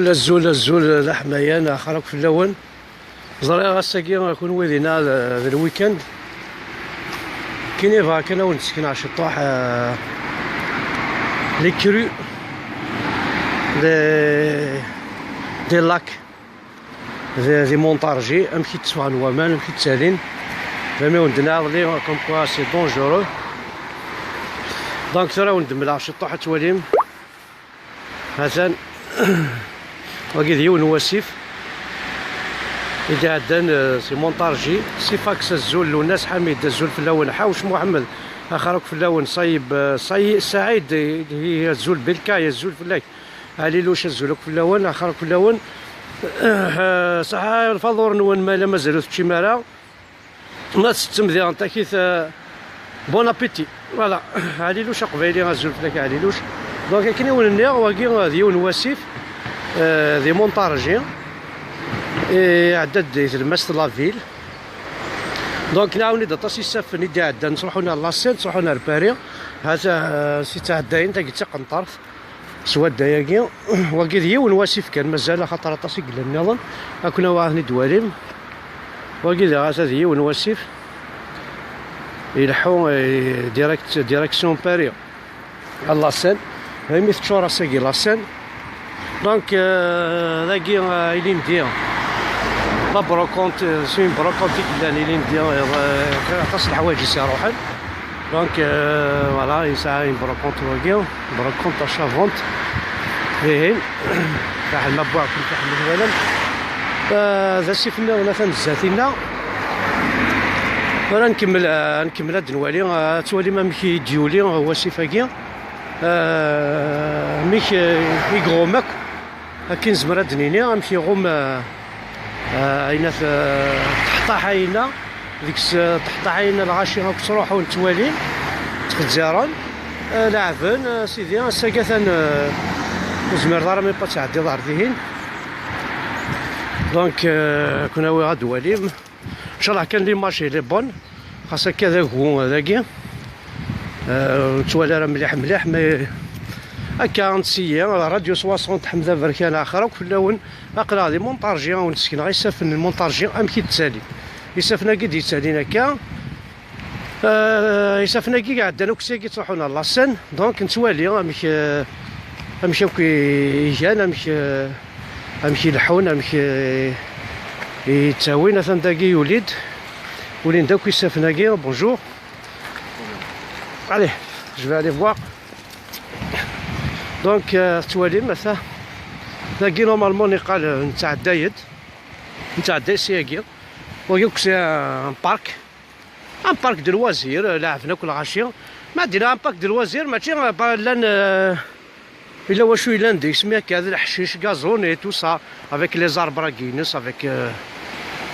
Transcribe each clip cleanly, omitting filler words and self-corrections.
الزول لحمايا انا خرج في اللون زريا غاساكي غنكون ويدينا ذا الويكاند كاين فاك انا ونسكن على الشطاح لي كرو دي لاك دي مونطارجي امشي تسوى الوامان امشي تسالين فما وندنا لي كوم كوا سي دونجورو دونك ترى وندم على الشطاح تواليم مثلا وكي ديون واسيف إذا عدان سي مونطارجي سي فاكس الزول وناس حميد الزول في اللون حاوش محمد اخرك في اللون صايب سعيد هي الزول بالكاية الزول في الليل علي لوش الزولك في اللون اخرك في اللون صح الفضور نون مالا مازالو تشي مالا ناس تمذي انت كيف بون ابيتي فوالا علي لوش قبيلي الزول في الليل علي لوش دونك كاين ونيغ واكي ديون واسيف دي مونطارجي عدد تلمست لافيل دونك نعاوني دا طاسي سافني دي عدان نصلحونا لاسين نصلحونا لباري هذا سي تاع الداين تا قلت قنطرف سوا داياكي واكي ديون واسيف كان مازال خاطر طاسي قلا النظام كنا واهني دواليم واكي هذا ديون واسيف يلحو ديريكسيون باري لاسين هاي ميت تشورا ساكي لاسين دونك ذاكي إلي ندير لا بروكونت سوين بروكونتيك إلي ندير خاص الحوايج يروحن دونك فوالا يسعى بروكونت واكي بروكونت أشا فونت هيه تاع المبوع كل تاع الولد ذا سيفنا ولا تنزاتينا راه نكمل هاد نوالي توالي ما مكي ديولي هو سيفاكي ميك يغومك كاين زمرة دنيني غنمشي غوم عينا تحت عينا ديك تحت عينا الغاشي راك تروحو نتوالي تخزارن لعبن سيدي ساكاثان زمر دار مي با تعدي دار ذهين دونك كنا غاد والي ان شاء الله كان لي ماشي لي بون خاصك كذا هو هذاكي توالي راه مليح مي هكا نسيا راديو 60 حمزه بركان اخر وفي اللون اقرا لي مونطارجي ونسكن غير يسافن المونطارجي امشي تسالي يسافنا كي يتسالينا هكا يسافنا كي عندنا كساكي تروحونا لاسين دونك نتوالي امشي كي جانا امشي لحون امشي يتساوينا ثنداكي وليد داك يسافنا كي بونجور allez je vais aller voir دونك توالي مثلا تلاقي نورمالمون يقال نتاع الدايد سياكي ويوك سي ان بارك دو لوازير لعبنا كل غاشيه ما عندنا ان بارك دو لوازير ماشي لان الا واشو يلان دي سميه كذا الحشيش غازون اي تو سا افيك لي زاربر كينس افيك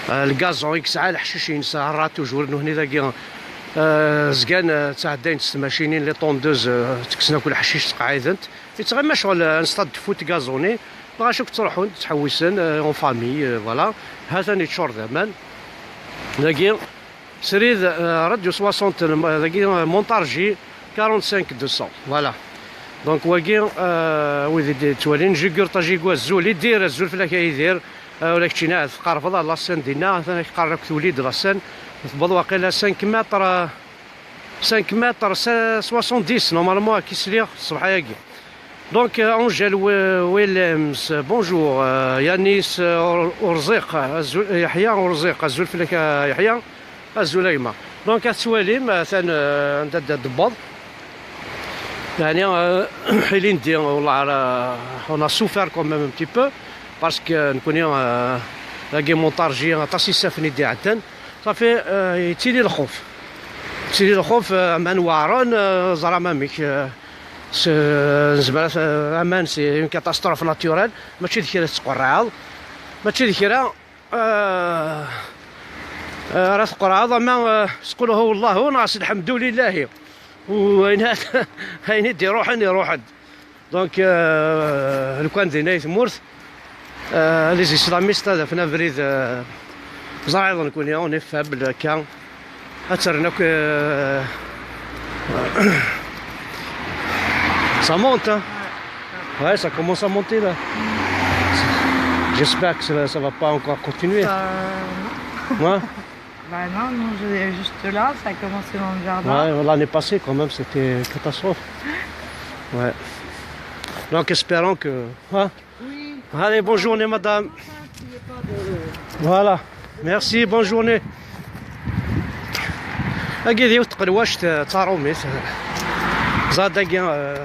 الغازون يكسع الحشيش ينسى راه توجور هنا ذاكي زكان تاع داين ماشينين لي طوندوز تكسنا كل حشيش تقعيدنت يتغير شغل نستاد فوت غازوني بغاشوك تروحون تحوسن اون فامي فوالا هذا نيتشور زمان ذاكي سريد راديو 60 ذاكي مونطارجي 45200 فوالا دونك واكي ويدي توالين جيكور طاجيكوا الزول يدير الزول فلاك يدير ولا كتينا قارفض لاسين دينا ثاني قارك توليد لاسين تبض واقيلا 5 متر 70 نورمالمون كيسليغ الصباح ياكي دونك انجل ويليامز بونجور يانيس ورزيق يحيى ورزيق الزول فيك يحيى الزليمه دونك السواليم مثلا ندد الضباط يعني حيلي ندير والله اون سوفير كوم ميم ان بتي بو باسكو نكون لاكي مونطارجي طاسي سافني دي عدن صافي يتيلي الخوف امان واعرون زرا ماميك زعما امان سي اون كاتاستروف ناتورال ماشي ذكرى تقرعض ماشي ذكرى راه تقرعض ما تقولوا هو الله ناصر الحمد لله وين هاين يدي روحن دونك لو كان دينا ثمورث لي اسلاميست هذا في نافريد زعيض نكون اوني فابل كان هاترناك Ça monte, hein? Ouais, ça commence à monter là. J'espère que ça va pas encore continuer. Ouais. Bah non, juste là, ça a commencé dans le jardin. Ouais, l'année passée quand même, c'était une catastrophe. Ouais. Donc espérons que... Hein? Oui. Allez, bonne journée madame. Voilà. Merci, bonne journée. أكيد تقلواش تارومي زاد كاع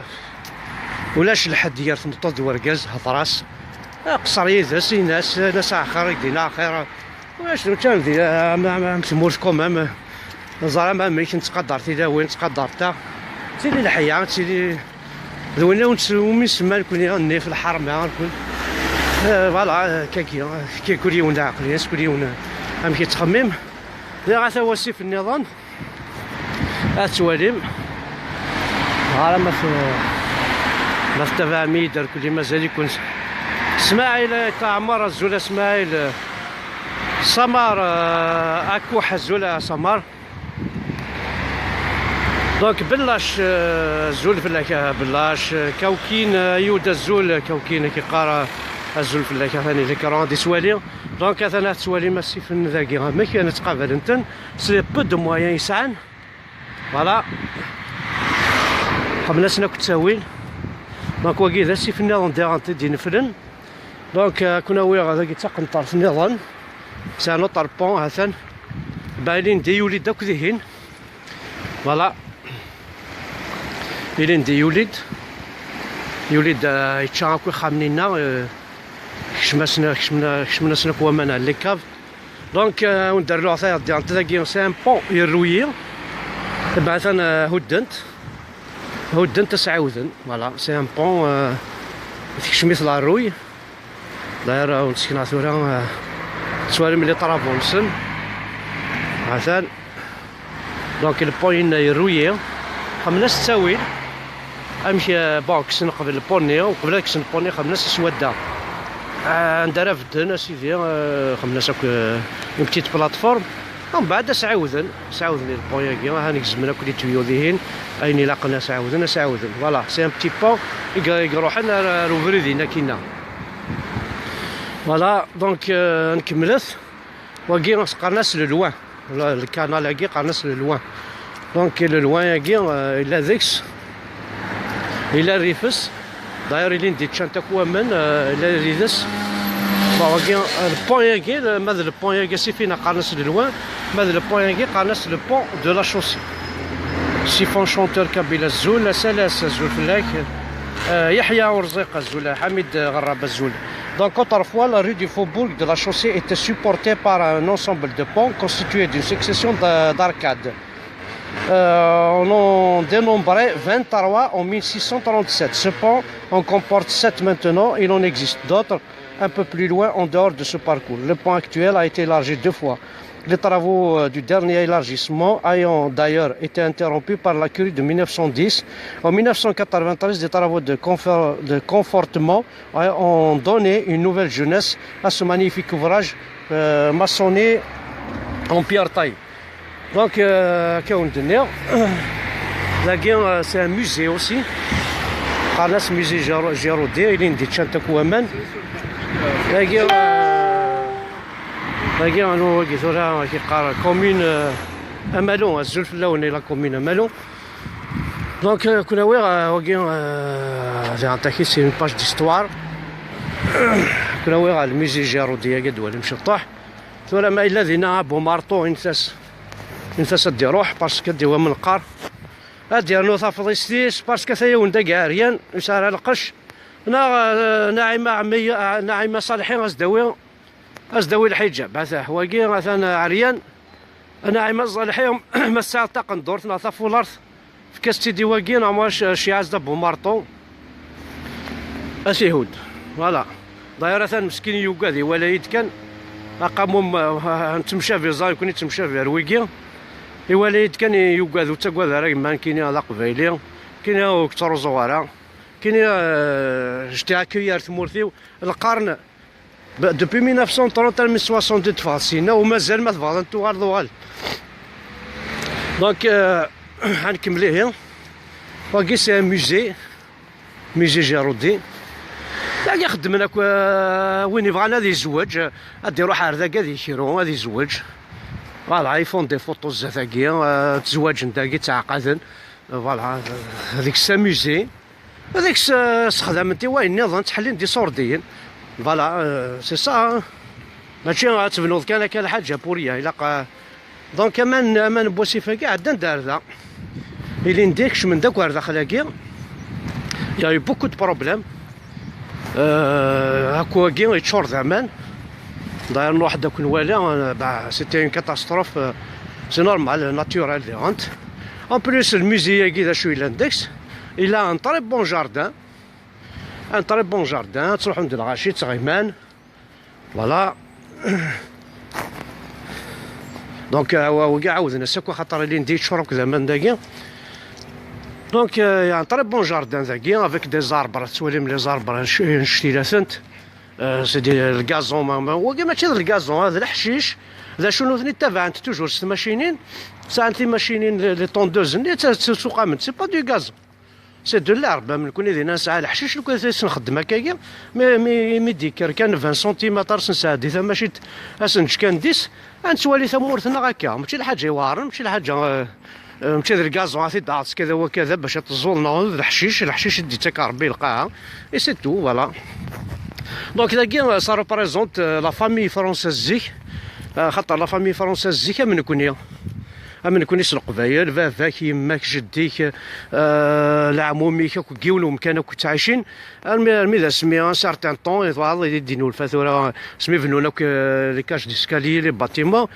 ولاش الحد ديال تنطط ورقاز هضراس قصر يدس ناس اخر يدينا اخر واش تندير ما مسموش كومام زعما ما نتقدر تي وين تقدرتها سيدي الحياه سيدي دوينا ومن سما نكون في الحرم نكون فوالا كيكون يونا عقلي كل يونا ام كيتخمم غا تا هو سيف النظام التواليم على ما التفاهمي دار كل مازال يكون اسماعيل تعمر الزول اسماعيل سمر اكو حزول سمر دونك بلاش الزول فلاكه بلاش كوكين يودا الزول كوكين كيقرا الزول فلاكه ثاني ذكران دي سوالي دونك انا سوالي ما سيف ذاكي ما كاين تقابل انت سي بو دو مويان يسعن فوالا قبل سنه كنت ساويل دونك واكي ذا سيف النظام ديرانتي دي نفرن دونك كنا ويا هذا كيتقنطر في النظام سانو طربون هثن بايلين دي يوليد داك ذهين فوالا بايلين دي يوليد يتشاكو خامنينا كشمنا سنا كوامانا لي كاف دونك وندير له عصير ديال تلاقي سي ان بون يروي بعثنا هدنت تسعوذن فوالا سي ان بون تكشميت لا روي داير ونسكنا ثورا سوالي ملي طرابونسن عثان دونك البوين يروي خمناس تساويل امشي بوكس نقبل البوني وقبل كسن البوني خمناس سودا عندنا فدنا سيدي خمناس اون بتيت بلاتفورم ومن بعد سعوذن البوين كي هانيك زمنا كل تويو ذهين اين لاقنا سعوذن فوالا سي ان بتي بون يروحنا روفريدينا كينا فوالا دونك نكملت وكي قرناس للوان الكانال هاكي قرناس للوان دونك للوان هاكي الى ذيكس الى ريفس داير اللي ندي تشانتا كوامن الى ريدس باغي البوين هاكي ماذا البوين هاكي سي فينا قرناس للوان ماذا البوين هاكي قرناس لو بون دو لا شوسي سيفون شونتور كابيلا الزول سلاس الزول فلاك يحيى ورزيق الزول حميد غراب الزول. Donc autrefois, la rue du Faubourg de la Chaussée était supportée par un ensemble de ponts constitué d'une succession d'arcades. On en dénombrait 23 en 1637. Ce pont en comporte 7 maintenant. Il en existe d'autres un peu plus loin en dehors de ce parcours. Le pont actuel a été élargi 2 fois. Les travaux du dernier élargissement ayant d'ailleurs été interrompus par la curie de 1910. En 1993, des travaux de confortement ont donné une nouvelle jeunesse à ce magnifique ouvrage maçonné en pierre taille. Donc, c'est un musée aussi. C'est un musée Girodé, il est de Chantakouaman. باقي انو كيثورا كيقار كومين امالون الزول في اللون لا كومين امالون دونك كنا واقي زعما سي اون باج ديستوار كنا واقع الميزي جاروديه قدوه المشطح ثورا ما الا ذينا بومارطو انساس دي روح باسكو ديوها من القار ادير نو ثافضيستيس باسكو ثايا وندا كاع ريان يسار القش ناعمه صالحين أزدوي الحجاب هذا واقي مثلا عريان أنا عيما صالحيهم مساعة تاقن دورت نعطفو الأرض في كاستي دي واقي نعمواش شي عزدة بومارطو أسيهود فوالا دايرة ثان مسكين يوكاذي ولا يد كان أقامهم نتمشى في زاي كوني تمشى في رويقي ولا يد كان يوكاذو تاكواذ راك مان كيني على قبايلي كيني وكترو زوارا كيني جتي أكيار ثمورثيو القرن depuis 1930 1962 تفاصيلنا ومازال ما تفاضل نتو غال دونك غنكمليه باقي سي موزي جارودي كاع يخدم هناك وين يبغى غادي يزوج غادي يروح هذاك غادي يشيرو غادي يزوج فوالا يفون دي فوتو زاتاكيا تزواج نتاكي تعقدن فوالا هذيك ساموزي هذيك استخدام انت واين نظن تحلين دي صوردين فوالا سي سا ماشي غتبنوض كان حاجه بوريا الا دونك امان بوسيفه كاع عندنا دار ذا اللي نديكش من داك ورده خلاقي يا بوكو دو بروبليم هاكو كي يتشور زمان داير واحد داك نوالا سيتي اون كاتاستروف سي نورمال ناتورال دي هونت اون بليس الموزي كي شويه لاندكس الى ان طري بون جاردان ان طري بون جاردان تروحوا عند الغاشي تغيمان فوالا دونك هو كاع عاودنا ساكو خاطر اللي ندي تشرب زمان داكيا دونك يعني طري بون جاردان داكيا افيك دي زاربر توالي من لي زاربر نشتيلاسنت سي دي الكازون هو كاع ماشي الكازون هذا الحشيش هذا شنو ثني تابع انت توجور ست ماشينين ساعات ماشينين لي طوندوز تسوق من سي با دو غاز سي دو لارب من كون دينا ساعه الحشيش لو كان نخدم هكايا مي ديكر كان 20 سنتيمتر سنساعه دي ماشي اسنج كان 10 انتوالي ثمورتنا هكا ماشي الحاجه يوارن ماشي الحاجه مشى الكازون عطي داعس كذا وكذا باش تزولنا الحشيش دي تكربي القاعه اي سي تو فوالا دونك داكيا سا ريبريزونت لا فامي فرونسيز زيك خاطر لا فامي فرونسيز زيك من كونيا من كونيس القبايل فافاك يماك جديك العموميك كيولو مكانك كنت عايشين الميدا سمي ان سارتان طون فوالا يدينو الفاتوره سمي فنوناك لي كاج ديسكالي لي باتيمون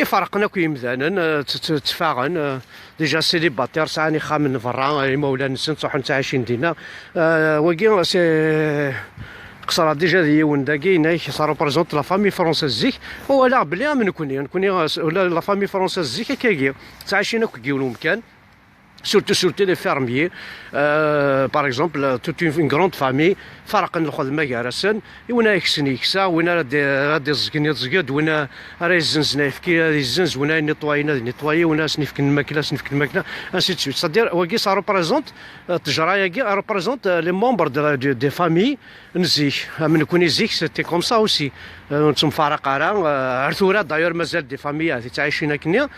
فرقناك يمدانا تفاغن ديجا سيليباتير ساعاني خامن فرا مولا نسن صح نتا عايشين دينا وكي سي قصرا ديجا ديون داكي نايك صارو بريزونت لا فامي فرونسيز زيك هو لا بلي نكوني ولا لا فامي فرونسيز زيك كاكي تعايشين كيولو مكان surtout les fermiers par exemple toute une grande famille فرق الخدمه كارسن وين يكسن يكسا وين راه زكني زكاد وين راه يزنزنا يفكي يزنز وين نيطواي وين سنفك الماكله انسي تسويت صدير واكي صارو بريزونت التجرايه كي ريبريزونت لي ممبر دي فامي نزيك من كوني زيك سيتي كوم سا اوسي نتم فارق راه عرثوره دايور مازال دي فامي تعيشين كنيا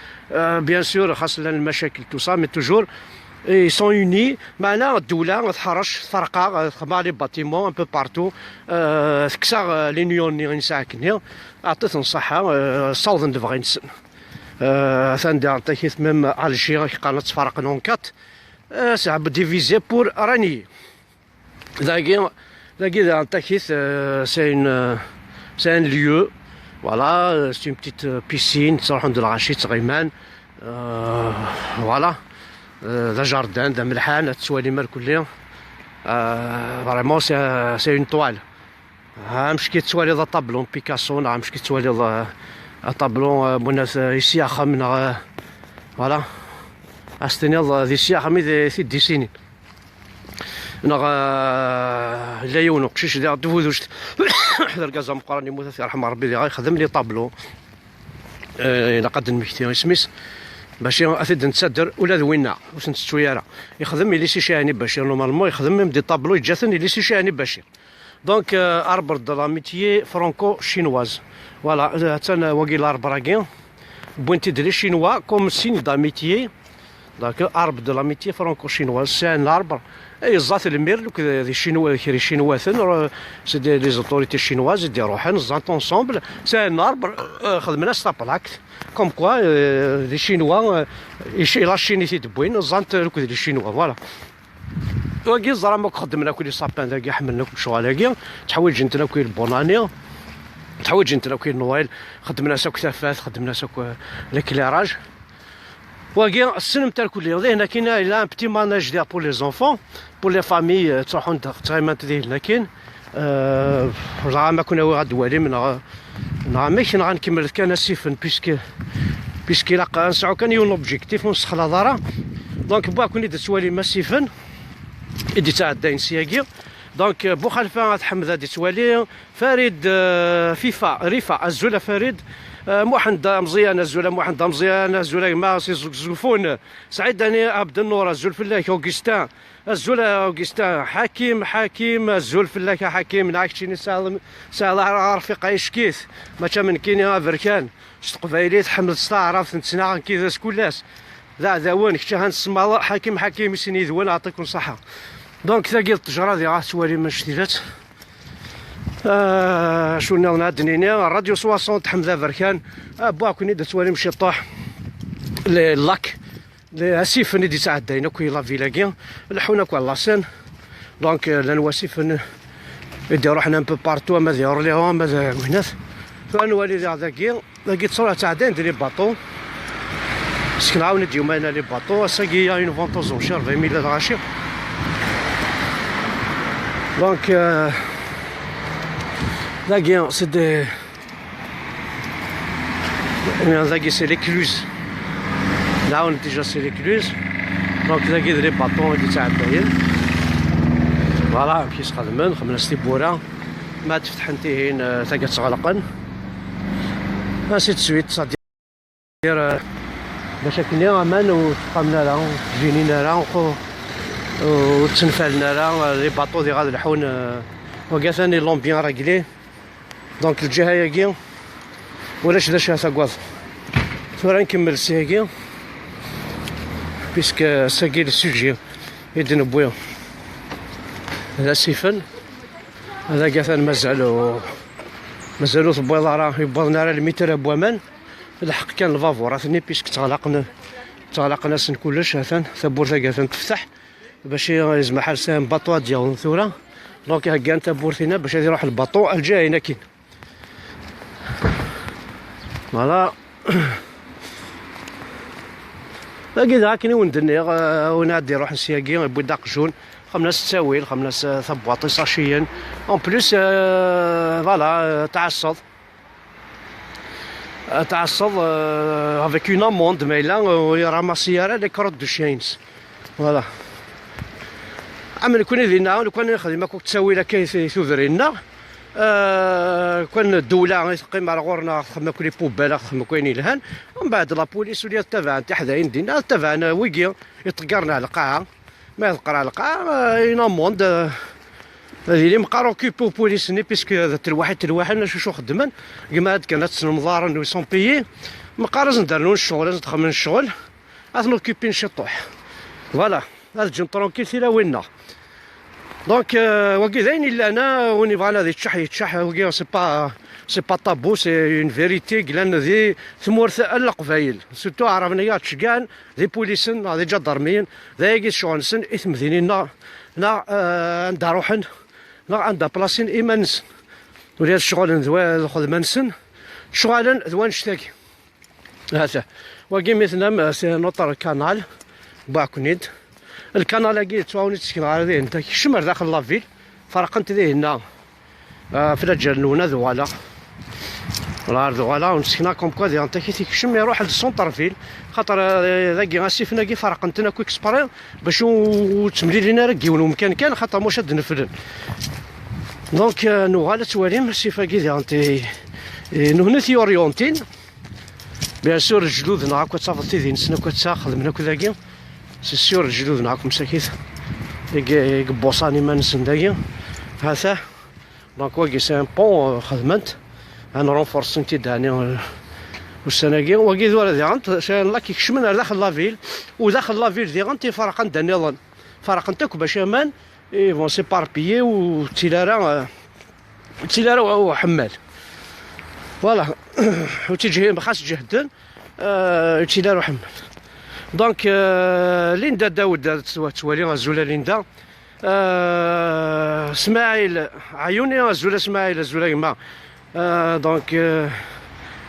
بيان سور خاص لنا المشاكل تو سا مي توجور ils sont unis معنا الدوله تحرش فرقه مع لي باتيمون ان بو بارتو تكسر لينيون اللي ساكنين عطيت الصحه صوضن دفغي نسن ثاندير تاكيت ميم الجيري قالت تفرق نونكات صعب ديفيزي بور راني داكي تاكيت سي ان ليو فوالا سي اون بتيت بيسين تروح عند الغاشي تغيمان فوالا ذا جاردان ذا ملحان تسوالي مال كليا فريمون سي اون طوال مش كي تسوالي ذا طابلون بيكاسو مش كي تسوالي ذا طابلون بوناس يسيا خامن فوالا استني ذا يسيا خامي ذي ديسيني نغ لا يونو قشيش ديال دوزوج حضر كازا مقراني موث يرحم ربي اللي غيخدم لي طابلو الى قد المكتي سميس باش اثيد نتصدر ولا ذوينا واش نتسويره يخدم لي سي شاني بشير نورمالمون يخدم ميم دي طابلو يجاثن لي سي شاني بشير دونك اربر دو لا ميتيي فرانكو شينواز فوالا تانا واقي لاربراكين بوينتي دي شينوا كوم سين دا ميتيي دونك اربر دو لا ميتيي فرانكو شينواز سي ان اربر اي زات المير لوك دي شينوا كري شينواثن سي دي لي زوتوريتي شينواز دي روحن زات اونسومبل سي ان اربر خدمنا ستابلاكت كوم كوا لي شينوا لا شيني تيدبوين زانت لوك دي شينوا فوالا واكي زرا ما خدمنا كل صابان داكي حملنا كل شغل هكا تحويج انت كل بوناني تحويج انت كل نويل خدمنا ساك ثفاث خدمنا ساك ليكليراج واكي السلم تاع كل هنا كاين لا بتي ماناج ديال بور لي زونفون بور لي فامي تروحون تقريبا هنا كاين راه ما كنا غادوالي من ماشي غنكمل كان سيفن بيسكي لا نسعو كان يون اوبجيكتيف ونسخ لا دارا دونك با كوني تسوالي ما سيفن ادي تاع الداين سياكي دونك بوخلفه تحمد هادي توالي فريد فيفا ريفا الزولا فريد محنده مزيانه الزوله، محنده مزيانه الزوله ما سي زقفون سعيد هاني عبد النور الزول فلاك اوغستان الزول اوغستان حكيم الزول فلاك حكيم نعكشيني سالا رفيق عيشكيث ما من كيني بركان شت قبايلي تحمل استعرف نتسنا كيذا سكولاس ذا وين كتا هنسمع حكيم يسني ذوان يعطيكم صحه. دونك تلاقي التجاره دي غا توالي من شتيلات شو نادنيني راديو 60 حمزه بركان باكوني دا توالي مشي طاح لاك اسيف ندي تعدينا كوي لا فيلاكيا الحونا كوا لاسين. دونك لنواسيف يديروا حنا امبو بارتو ما ديروا ليهم ما هنا فنولي ذاكي لقيت صوره تعدين ندير باطو سكن عاون نديو معنا لي باطو ساكي اون فونتوز اون شير 20000 غاشي. دونك ذاكي سي دي ذاكي سي ليكلوز نعاون ديجا سي ليكلوز. دونك ذاكي لي باطو اللي تعداين فوالا كيس خدمن خمس تيبورا ما تفتح نتيهين تلقى تغلقن سي تسويت صدير باش كني امان وتقامنا لها جينينا لها وتنفعلنا لها لي باطو دي غادي الحون وكا ثاني لومبيان راكلي. دونك الجهه ياكي ولاش داش هاكواز ثورا نكمل السياكي بيسك ساكي السوجي يدنا بويا هذا سيفن هذا كاثان مازالو تبويض راه يبوضنا راه المتر بوامان الحق كان الفافور راه بيسك تغلق ناس كلش هاثان ثبورتا كاثان تفتح باش يزمح حرسان باطو ديالهم ثورا. دونك ها كان تبورتينا باش غادي يروح الباطو الجاي هنا كاين فوالا كذا كاين وندني وين غادي يروح السياقي يبوي داق خمس تساويل خمس ثبواطي ساشيين اون بليس فوالا تعصب افيك اون اموند مايلا وراماسي راه لي كروت دو شينز فوالا. عمل كون يدينا كون نخدم كوك تساويله كيثوذرينا كون الدوله تقيم على غورنا خدمه كل بوباله خدمه كاينين لهان ومن بعد لا بوليس ولي تبعنا حتى حداين دينا تبعنا ويكي يطقرنا على القاعه ما يذكر على القاعه يناموند هذه اللي مقارو كيبو بوليسني بيسكو هذا الواحد شو خدمن كما هاد كانت المضارن وي سون بيي مقارز نديرو الشغل لازم تخمم الشغل لازم نكيبين شي طوح فوالا هذا جيم ترونكيل سيلا وينا. دونك وكي داين الا انا وني فوالا هذه يتشح وكي سي با طابو سي اون فيريتي لان ذي ثمورث القبايل سورتو عرفنا يا تشكان ذي بوليسن هذي جدرمين ذاك الشونسن اثم ذينينا لا نداروحن لا عندها بلاصين ايمانس ولي الشغل ذوال خدمانسن شغالا ذوان شتاكي هذا وكي مثلا سي نوطر كانال باكونيد الكانال كي تواوني تسكن على ذي انت شمر داخل لافيل فرقنت ذي هنا في الرجال نونا ذوالا ولا ذوالا ونسكنا كوم كوا ذي انت كي تكشم يروح للسونتر فيل خاطر ذاكي غاسيفنا كي فرقنتنا كويك سباري باش تملي لينا ركي مكان كان خاطر موش هاد نفلن. دونك نوغالا تواليم سيفا كي ذي انت نهنثي اوريونتين بيان سور الجلود نهار كوا تصافطي ذي نسنا كوا تاخذ من هاك ذاكي سي سيور الجلود نهاركم ساكيت يقبوصاني ما نسن داكي هذا. دونك واكي سي ان بون خدمت انا رونفورسين تيداني والسناكي واكي ذولا ذي غنت لا كيكشمن داخل لافيل وداخل لافيل ذي غنت فرقن دا نظام فرقن تاك باش امان اي فون سيباربيي وتيلارا وحمال فوالا وتيجي خاص جهدن تيلارا وحمال. دونك ليندا داود توالي غزوله ليندا اسماعيل عيوني غزوله اسماعيل غزوله يما دونك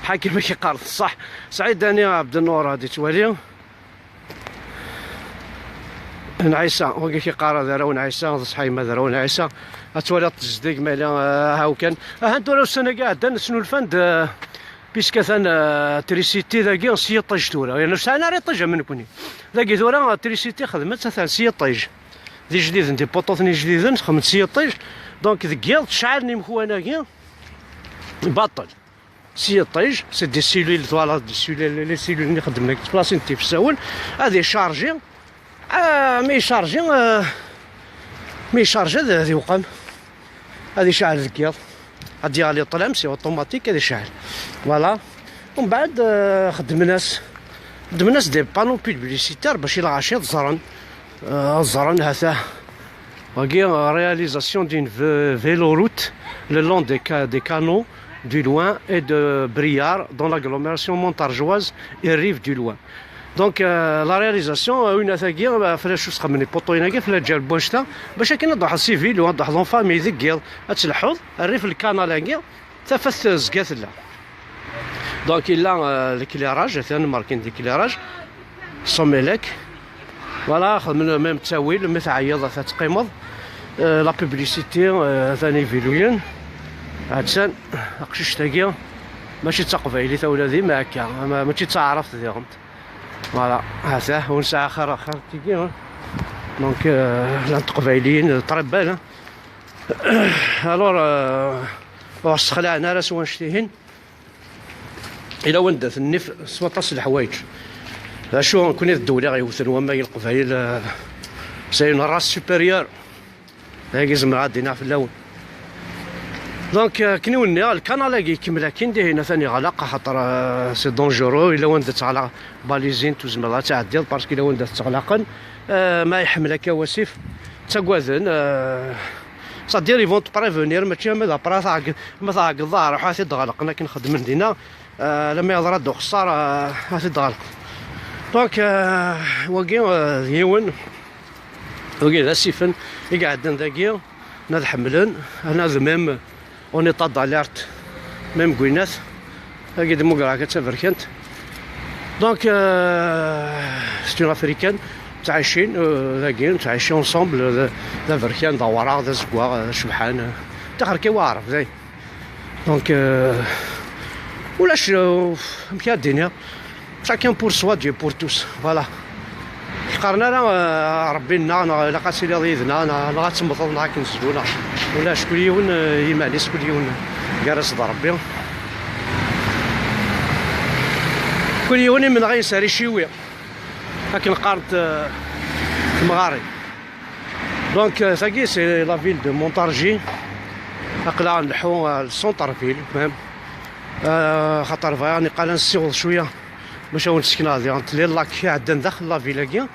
حاكم كيقارض صح سعيد هاني عبد النور هادي توالي نعيسى هو كيقارض راون عيسى صحي ما راون عيسى توالي تصديق مالا هاو كان هانتو راه السنه قاعده شنو الفند بيسكا ثان تريسيتي ذاكي سيطيج تورا يعني ساعه راه طيجه من كوني ذاكي تورا تريسيتي خدمت ثان سيطيج ذي جديد ندي بوطوثني جديدن خدمت سيطيج دونك ذكيا تشعلني مخواناكي باطل سي طيج سي دي سيلول فوالا دي سيلول لي سيلول اللي خدمنا بلاصنتي في الساول هذه شارجي مي شارجي هذه وقم هذه شاعل الكياض هادي على طلام سي اوتوماتيك هذه شاعل فوالا. ومن بعد خدم ناس دي بانو بوبليسيتير باش الى عشية الزرن هذا وكي réalisation d'une véloroute le long des canaux du Loing et de Briare dans l'agglomération montargeoise et rive du Loing. Donc la réalisation une ثاقي فلاش تخمني بوطويناكي فلا جا البوشتا باش كاين واحد السيفيل وواحد لون فامي ذكيض تلحوظ الريف الكانالاكي تفث زكات لا. دونك الا الكليراج ثاني ماركين دي كليراج صوميلك فوالا خدمنا ميم تاويل مثل عياضه تقيمض لا بوبليسيتي ثاني فيلوين هادشان قشيش تاكيا ماشي تقبايلي تا ولادي ما هكا ماشي تعرف ديالهم فوالا هذا ونسى اخر تيكي دونك لا تقبايليين طربان الور واش خلعنا راس وانشتيهن الى وندت النف 17 الحوايج شو نكون الدوله غيوثن وما القبايل سي اون راس سوبيريور هاكي زعما غادينا في اللون. دونك كنولنا الكنالا كيكمل كاين دي هنا ثاني غلق خاطر سي دونجورو الا وندت على باليزين توزملا تعدي باسكو الا وندت تغلقن ما يحمل كواسيف تاكوازن صدير يفون بريفونير ماشي ما الظاهر حاسي تغلقنا كي نخدم دينا لما يضرب دو خساره حاسي تغلق. دونك وكي يون وكي ذا سيفن يقعدن ذاكي ناد حملن انا ميم اون ايطا داليرت ميم كوينات هاكي ديموكرا كتفركنت. دونك سي اون افريكان تعايشين ذاكي تعايشين اونصومبل ذا فركان ذا وراغ ذا زكوا ذا شبحان تاخر كي واعرف ذاي. دونك ولاش مكا الدنيا شاكين بور سوا ديو بور توس فوالا. قرنا ربي لنا الا قاسي لي ضيدنا انا غتمطلنا كنزلونا ولا شكون يون يمالي شكون يون جالس ربي كل يوني من غيساري شويه لكن قارت المغارب. دونك ثاقي سي لا فيل دو مونتارجي اقلا نلحو السونتر فيل فهم خاطر فاني قال نسيغ شويه باش نسكن هذه غنتلي لاك عندنا داخل لا فيلا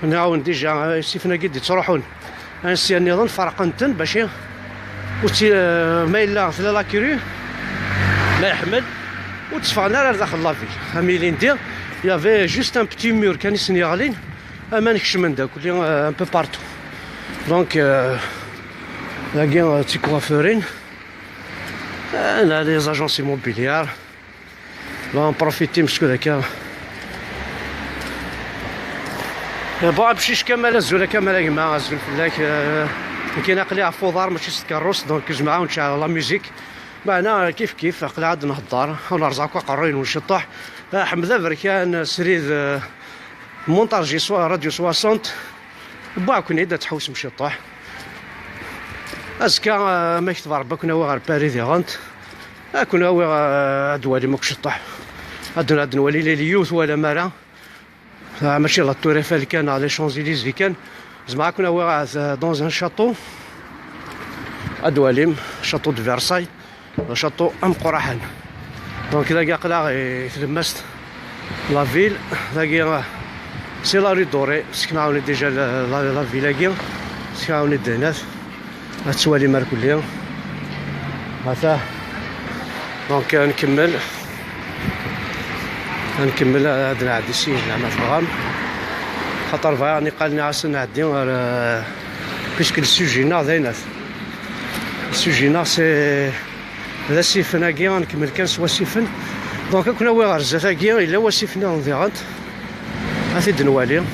نعاون ديجا سيفنا قد تروحون انسي النظام فرقنتن باش وتي ما الا في لاكيري ما يحمل وتصفعنا داخل لا فيلا ميلين ندير يافي جوست ان بتي مور كان يسنيغالين ما نكش من داك اللي ان بو بارتو. دونك لاكي تي كوافورين انا لي زاجونس موبيليار بون بروفيتي مسكو داك بون بشيش كمال الزوله كمال كما الزول فلاك كاين اقلي فوضار ماشي سكروس. دونك جماعه ونشعل لا ميوزيك معنا كيف اقلي عاد نهضر ونرزقو قرين ونشطح حمزه بركان سريد مونتاجي سوا راديو 60 با كون يدا تحوس مشطح اسكا ما يكتب ربك كنا غير باريدي غانت كنا هو دوالي مكشطح هادو نولي لي اليوث ولا مالا ماشي لا تور ايفل كان على شونزيليزي كان زعما كنا هو دون ان شاطو ادواليم شاطو دو فيرساي شاطو ام قرحان. دونك اذا قلا يتلمست لا فيل ذاكي سي لا ري دوري سكناوني ديجا لا فيلا سكناوني دينات هتسوالي ماركوليا هذا. دونك نكمل هاد العدسي زعما فغام خاطر فاني قال لي عاصن نعدي بيسك السوجينا زينات السوجينا سي هذا سيفنا كي نكمل كان سوا سيفن. دونك كنا وي غرزه ثاكي الا هو سيفنا نضيغات هاتي دنوالي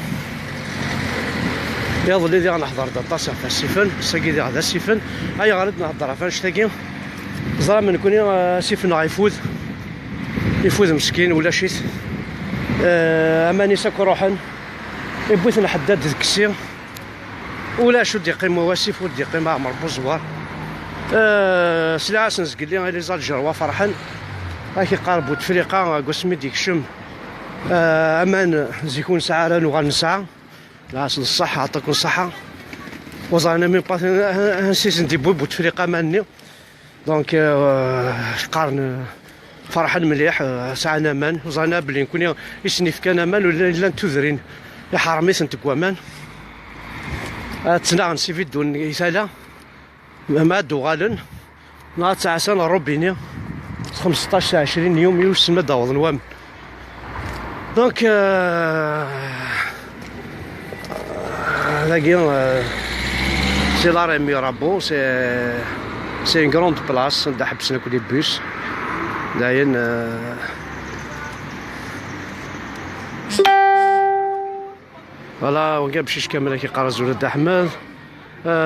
يضل لي غنحضر دطاسه في السيفن ساكي دي هذا السيفن هيا غادي نهضر فاش تاكي زرا من كوني سيفنا يفوز مسكين ولا شيت اماني ساكو روحن يبوث الحداد دكسي ولا شو دي قيمه واسيف ودي قيمه عمر بوزوار سلاعه سنزقل لي زال جروا فرحان هاكي قارب بوتفريقة قسمي ديك الشم امان زيكون ساعة رانو غنسعى العسل الصحة عطاكم الصحة وزعنا من باس نسيت ندي بوتفريقة ماني دونك قارن فرحان مليح ساعنا مان وزعنا بلي نكون يسنيف كان امان ولا نتوذرين يا حرامي سنتك وامان تسنا نسي فيدو يسالا ما دوغالن نهار 9 سنة روبيني 15 20 يوم يوسم داوض نوام دونك لاقي سي لا ريمي رابو سي اون كروند بلاص ندا حبسنا كل بوس داين فوالا ونقابشيش كامل كي قرا زولاد احمد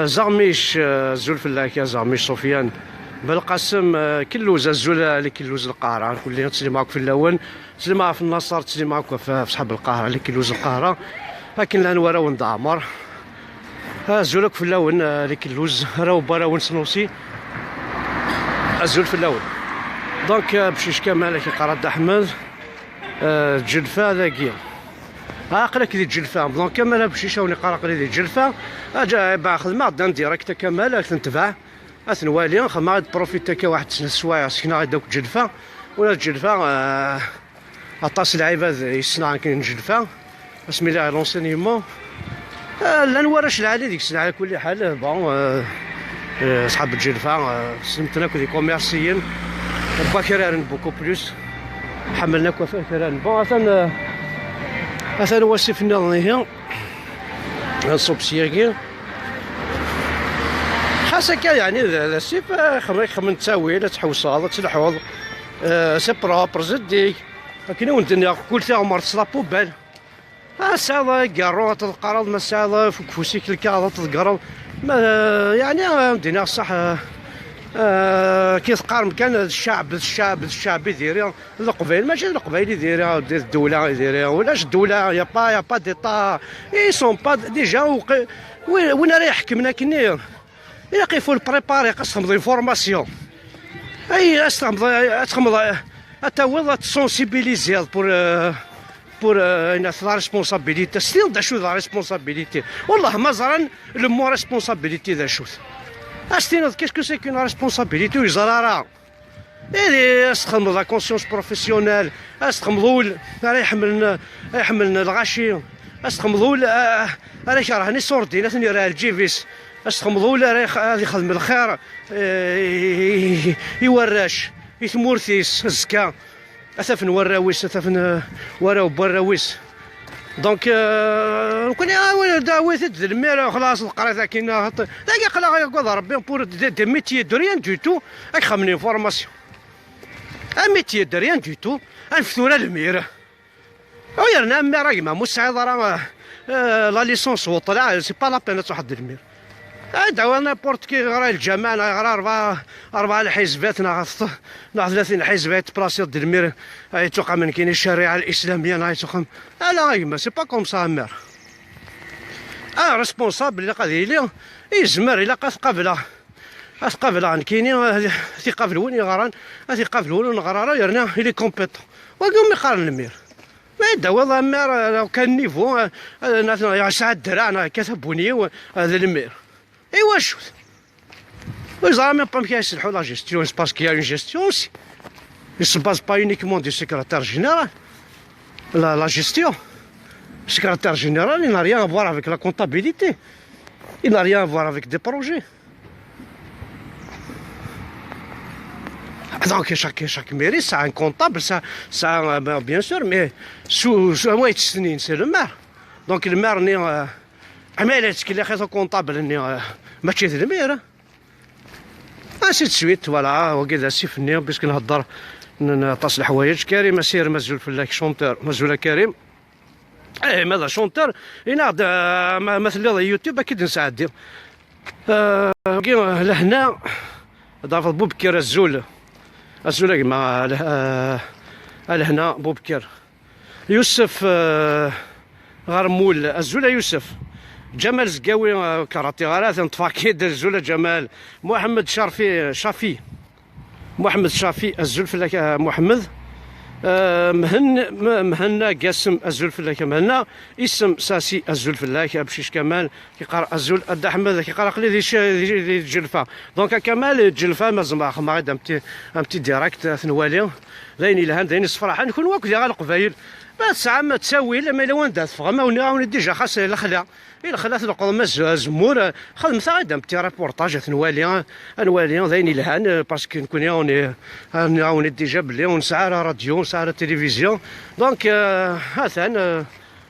زغميش زول فلاكه زغميش سفيان بالقاسم كلوز الزول اللي كلوز القاهره كلنا تسلي معاك في الاول تسلي معاك في النصر تسلي معاك في صحاب القاهره اللي كلوز القاهره لكن لا نورا وندعمر الزولك في الاول اللي كلوز راهو برا ونسنوسي الزول في الاول دونك بشيش كمال كي قرا احمد جلفه ذاكيه عاقله كي الجلفه دونك كمال بشيش وني قرا قليل الجلفه اجا باخذ ما دان ديريكت كمال تنتبع اثنوالي خما بروفيتا كا واحد السوايع سكنا دوك الجلفه ولا الجلفه اطاس العباد يصنع كاين جلفه بسم الله لونسينيمون لا نورش العالي ديك السنه على كل حال بون صحاب الجلفه سمتنا كل كوميرسيين باكرارن بوكو بلوس حملنا كفاكران بون اثن وصفنا هنا الصوبسياكي خاصك يعني السيف خمن تساوي لا تحوص تلحوظ سي بروبر زديك لكن ونتني كل ثا عمر تصلا بوبال ساعة كارو تلقرض ما ساعة فوسيك الكاظة تلقرض ما يعني مدينا صح كي تقارن كان الشعب يدير القبائل ماشي القبائل يدير الدولة يدير ولاش الدولة يا با ديتا اي سون با ديجا وين راه يحكمنا كني إلا كيفو البريباري خاصهم دي فورماسيون أي تخمض أتاوض تسونسيبيليزي بور الناس لا ريسبونسابيليتي ستيل دا شو لا ريسبونسابيليتي والله ما زران لو مو ريسبونسابيليتي دا شوت أستينوض كيسكو سي كون ريسبونسابيليتي ويزرارا إيه استخدموا لا كونسيونس بروفيسيونيل استخدموا راه يحملنا الغاشي استخدموا راه راهني سوردي ناثني راه الجيفيس استخمضوا ولا راه يخدم الخير يوراش يتمورثيس الزكا اثافن وراويس اثافن وراو براويس دونك نكون داويت المير خلاص القريه كاينه لا قلا يقول ربي بور دي ميتيي دو ريان دو تو راك خمني فورماسيون ان ميتيي دو ريان دو تو انفثوره المير ويرنا مي راهي ما مسعد راه لا ليسونس وطلع سي با لا بين تحضر المير دعوا نابورت كي غرا الجماعه غرا اربعه الحزبات نا 30 حزبات بلاصه دلمير توقع من كاين الشريعه الاسلاميه نا توقع لا ما سي با كوم سا مير ريسبونسابل اللي قال لي يزمر الا قبل عن كاينين ثقه في الون غران ثقه في الون غراره يرنا لي كومبيتون وقوم يقارن المير ما يدعوا ضا مير لو كان نيفو ناس يسعد الدرع كتبوني هذا المير ايوا شو وزعما ميم با كيصلحوا لا جيستيون باسكو يا اون جيستيون اوسي se base pas uniquement du secrétaire général la gestion le secrétaire général il n'a rien à voir avec la comptabilité il n'a rien à voir avec des projets donc chaque mairie ça a un comptable ça bien sûr mais sous مويت سنين c'est le maire donc le maire ني عمالتك اللي خاصو كونطابل ماشي المير سي تسويت فوالا وكذا سيفني باش كنهضر نطاس الحوايج كريم سير مزول فلاك شونتور مزول كريم ماذا شونتور يناض مثل يوتيوب اكيد نساعد لهنا ضاف بوبكر الزول كما لهنا بوبكر يوسف غرمول الزول يوسف جمال زقاوي كراتي غارات نطفاكيد الزول جمال محمد شافي محمد شافي الزلفلك محمد. مهنا قاسم الزلفلاك مهنا اسم ساسي الزلفلاك بشيش كمال كيقرا الزل الد احمد كيقرا قلي دي الجلفه دونك كمال الجلفه ما غير امتي ديريكت ثنوالي لاين الى هان داين الصفراحه نكون واكل غير القبايل بعد ساعه ما تساوي لما الا وين دات فغما وني ديجا خاص الخلا إلا خلات القضمة الزمور خدمتها غير دمتي ريبورتاج نوالي داين الهان باسكو نكون اوني ديجا بلي ونسعى راديو ونسعى تلفزيون دونك هاثان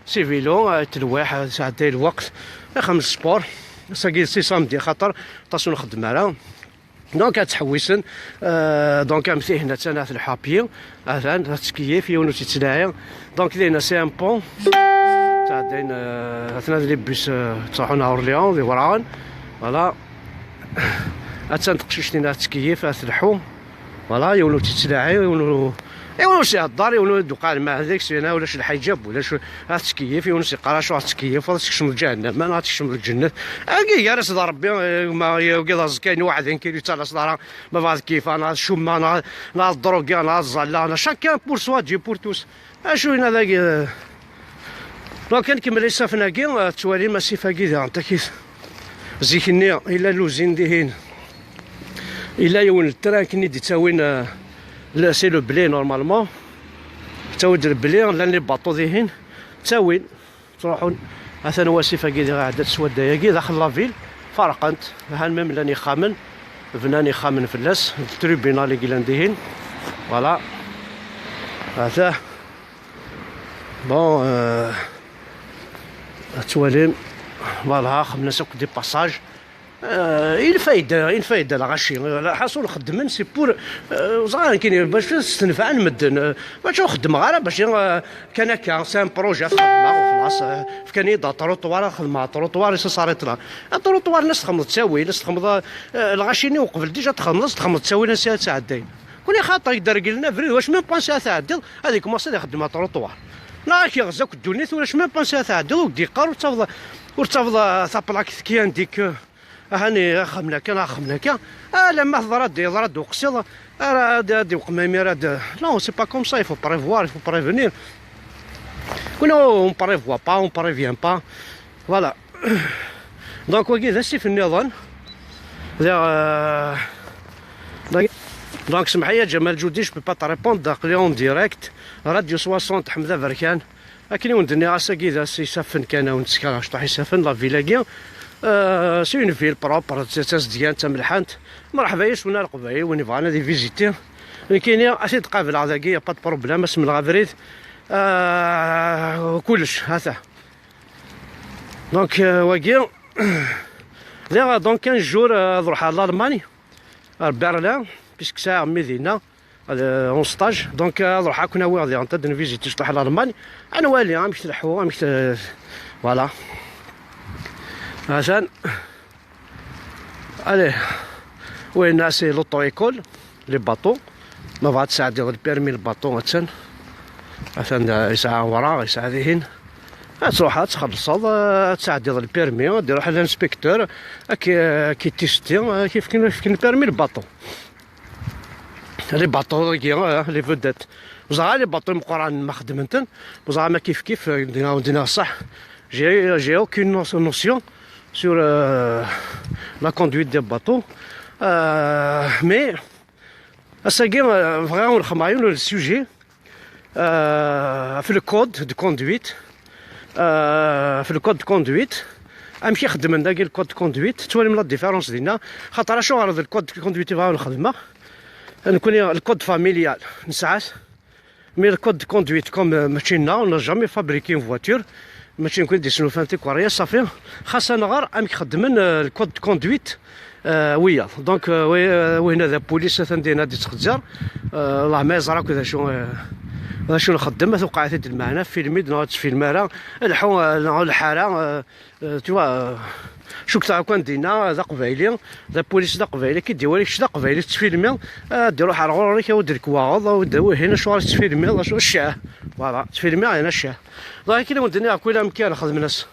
سي فيلو تلواح ساعتين الوقت خمس سبور ساكي سي سامدي خاطر تصون نخدم على دونك تحويسن دونك مثي هنا تانا في الحابيو هاثان تسكييف يونو تتلاعي دونك لينا سي ان بون تعدين اثنا لي بيس تروحون اورليون دي وران فوالا اتسان تقششتينا تكييف تلحو فوالا يونو تتلاعي يونو شي الدار يونو دوقا الماء هذيك سينا ولا شي الحجاب ولا شو تكييف يونو شي قراشو تكييف ولا تكشم جهنم ما تكشم الجنة يا راس ربي ما يقدر كاين واحد كاين تاع صدار ما بعرف كيف انا شو ما انا الدروغ انا الزلا انا شاكان بور سوا دي بور توس اشو هنا ذاك دونك كنكمل السفناكي توالي ماشي فاكي انت كيف زيكني الا لوزين ديهين الا يون التران كني دي تاوين لا سي لو بلي نورمالمون تاود البلي لان لي باطو ديهين تاوين تروحون مثلا واسفه كي قاعده تسودا ياكي داخل لافيل فرقنت هان ميم لاني خامن بناني خامن فلاس التريبينال اللي ديهين فوالا هذا بون تواليم فوالا خمنا سوق دي باساج الفايده لا غاشي حاصل نخدم سي بور زعما كاين باش نستنفع نمدن باش نخدم غير باش كان هكا سان بروجي خدمه وخلاص كان يدا طروطوار خدمه طروطوار صارت لا الطروطوار الناس تخمض تساوي الناس تخمض الغاشيني وقبل ديجا تخمض تساوي ناس ساعتين كوني خاطر يقدر لنا فريد واش ميم بونسي تعدل هذيك مصير يخدم طروطوار لا كيغزاك الدنيا ولاش ميم بونسي تعدل وديقار وتفضل ثابلاك كيان ديك هاني خمنا كان لما ضرد وقصير راه وقمامي راه لا سي با كوم سا يفو بريفوار يفو بريفينير كنا اون بريفوا با اون بريفيان با فوالا دونك واكي ذا سي في النظام دونك سمحي جمال جودي جو بي با تريبوند داقلي اون ديريكت راديو 60 حمزه بركان لكن وندني راسا كي سي سافن كان ونتسكر طاح يسافن لا فيلاكي سي اون فيل بروبر تاس ديال تملحانت مرحبا يسونا القبايل وين بغانا دي فيزيتي كاين اسي تقابل هذاكي با بروبليم اسم الغافريد كلش هذا دونك واكي لا دونك 15 جور نروح على المانيا برلين بيسك ساعه مدينه اون ستاج دونك نروح كنا واغدي نتد فيزيتي شطح على المانيا انا والي غنمشي نحو غنمشي فوالا عشان اليه وين سي لوطو ايكول لي باطو ما بغات ساعه ديال البيرمي الباطو غتسن عشان ساعه ورا ساعه ذهين تروح تخلص ساعه ديال البيرمي دير واحد الانسبكتور كي تيستي كيف كاين البيرمي الباطو لي باطو لي فودات بصح لي باطو مقران ما خدمتن بصح ما كيف دينا صح j'ai aucune notion sur la conduite des bateaux mais أساقي vraiment نخمعين السوجي في الكود دو كوندويت في الكود دو كوندويت امشي خدم من داك الكود دو كوندويت تولي من لا ديفيرونس ديالنا خاطر شنو غرض الكود دو كوندويت بغاو نخدمها نكون الكود فاميليال نسعات مي الكود دو كوندويت كوم ماشينا اون جامي فابريكي اون فواتور ماشي نكون دي سنوفانتي كوريا صافي خاصنا غير امك خدمن الكود دو كوندويت ويا دونك وهنا ذا بوليس تندينا دي تخزر الله ما يزرع كذا شنو نخدم توقعت هاد المعنى فيلمي نوض فيلم راه الحو الحاره توا شو كتا كون دينا ذا قبايلي ذا بوليس ذا قبايلي كيديروا لك شدا قبايلي تفيلمي ديروا حال غورك ودير كواغ وديروا هنا شو تفيلمي شو الشاه فوالا تفيلمي انا الشاه لكن ودني كل مكان خدم ناس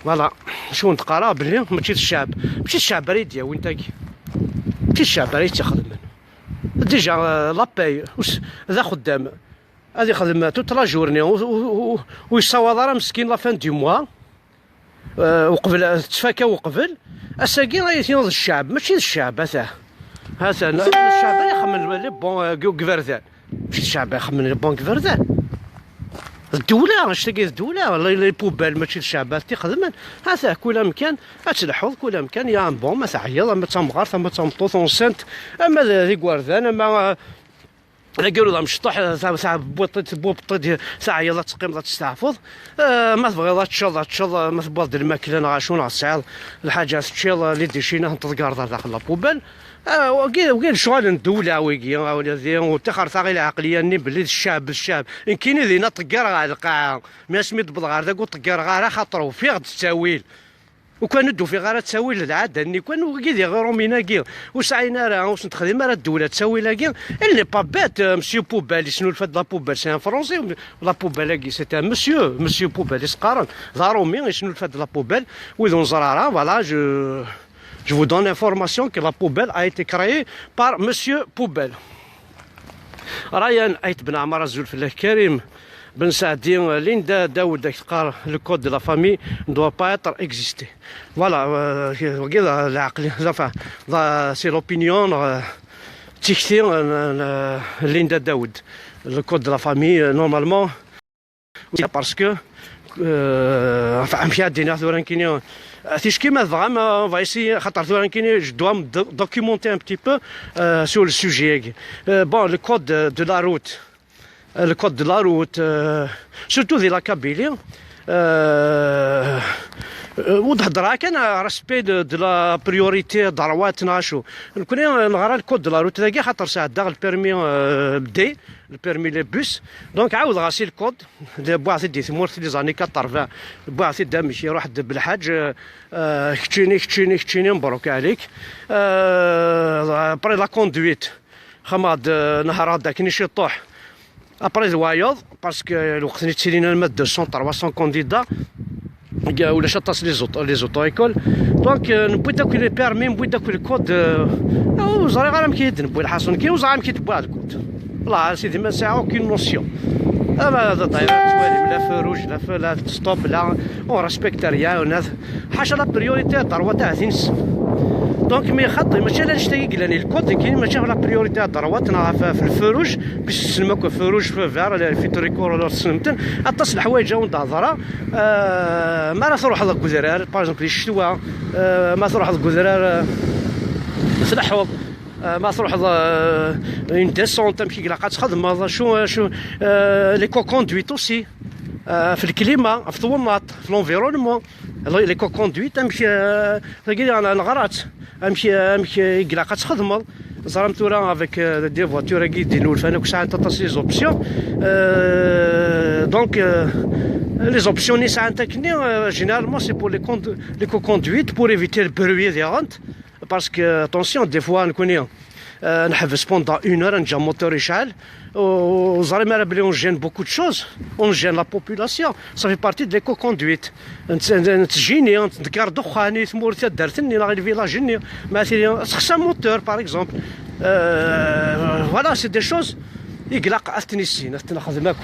فوالا شو نتقرا بلي ماشي الشعب ماشي الشعب بريد يا وين تاكي ماشي الشعب بريد تخدم ديجا لاباي هذا خدام هذا يخدم توت لا جورني ويصاوض راه مسكين لا فان دو موا وقبل تفاكا وقبل اساكي راه يثينوض الشعب ماشي الشعب هذا الشعب يخمم لي بون كفردان ماشي الشعب يخمم لي بون كفردان الدولة اش تلقى الدولة لي بوبال ماشي الشعب تيخدمن هذا كل مكان تلحظ كل مكان يا بون ما تعيط ما تمغار ما تمطوط اونسنت اما لي كواردان اما قالوا لها مشطح ساعة بوطيت ساعة يلا تقيم لا تستحفظ ما تبغي تشوض ما تبغي دير الماكلة نغاشون غاسعال الحاجة تشيل اللي ديشينا تلقى داخل لابوبال وكاين شغل الدولة ويكي وتخر ثاغي العقلية ني بلي الشعب إن كاين ذينا طقار على القاعة ما سميت بالغار ذاك طقار غير خاطرو فيه غد التاويل وكان ندو في غير تساويل العاده ني كان كي غيرو مينا كي وسعينا راه واش نتخدم راه الدوله تساويل كي اللي با بات مسيو بوبال شنو الفاد لا بوبال سي ان فرونسي لا بوبال كي سي ان مسيو بوبال يسقارن ضارومي شنو الفاد لا بوبال ويدون زراره فوالا Je vous donne l'information que la poubelle a été créée par Monsieur Poubelle. Ryan Aït Ben Amar Zulfillah Karim Ben Saadi, Linda Daoud Akar, le code de la famille ne doit pas être existé. Voilà, c'est l'opinion Linda Daoud. Le code de la famille, normalement, parce que on va essayer je dois me documenter un petit peu sur le sujet. Bon, le code de la route, surtout de la Kabylie, وتهضر كان ريسبي دو لا بريوريتي ضرواتنا شو كنا نغرا الكود دو لا روت تاعي خاطر ساعه داغ البيرمي بدي البيرمي لي بوس دونك عاود غاسي الكود بواعث دي ثمورت لي زاني 80 بواعث دا مشي يروح بالحاج كتشيني مبروك عليك بري لا كوندويت خماد نهار هذاك نيشي طوح ابري الوايض باسكو الوقت اللي تسيلينا الماد 200 300 كونديدا ولا شطاس لي زوطو ايكول دونك نبغي داك لي بيرمي نبغي داك الكود وزاري غير مكيد نبغي الحصون كي وزاري مكيتبوا الكود والله سيدي ما ساعه اوكين نوسيون اما هذا طايره توالي لا فروج لا ستوب لا اون ريسبكت ريا حاجه لا بريوريتي ضروا تاع زينس دونك مي خاطي ماشي انا نشتاقي لاني الكود كاين ماشي لا بريوريتي ضرواتنا في الفروج باش تسلمك فروج في فار في تريكور ولا سلمتن اتصل الحوايج وانت هضره ما راه تروح هذاك الكوزرار باغ اكزومبل الشتوى ما تروح هذاك الكوزرار تلحوظ ما تروح اون ديسون تمشي كلاقات تخدم شو لي كوندويت اوسي في الكليما في الطوماط في لونفيرونمون لي كوندويت تمشي تلقى على الغرات امشي كلاقات تخدم زرمت ورا افيك دي فواتور كي دينو الفانا كساعه تطاس لي زوبسيون دونك لي زوبسيون نساعه تاكني جينيرالمون سي بور لي كوندويت بور ايفيتي البروي ديالانت باسكو اتونسيون دي فوا نكوني نحبس بوندون اون اور نجا موتور يشعل وزاري ما بلي اون جين بوكو دو شوز اون جين لا بوبولاسيون صافي بارتي دي ليكو كوندويت نتجيني نتكار دخاني ثمورتي دارتني لا غير فيلاجني مثلا تخصها موتور باغ اكزومبل فوالا سي دي شوز يقلق اثنيسين خدماكم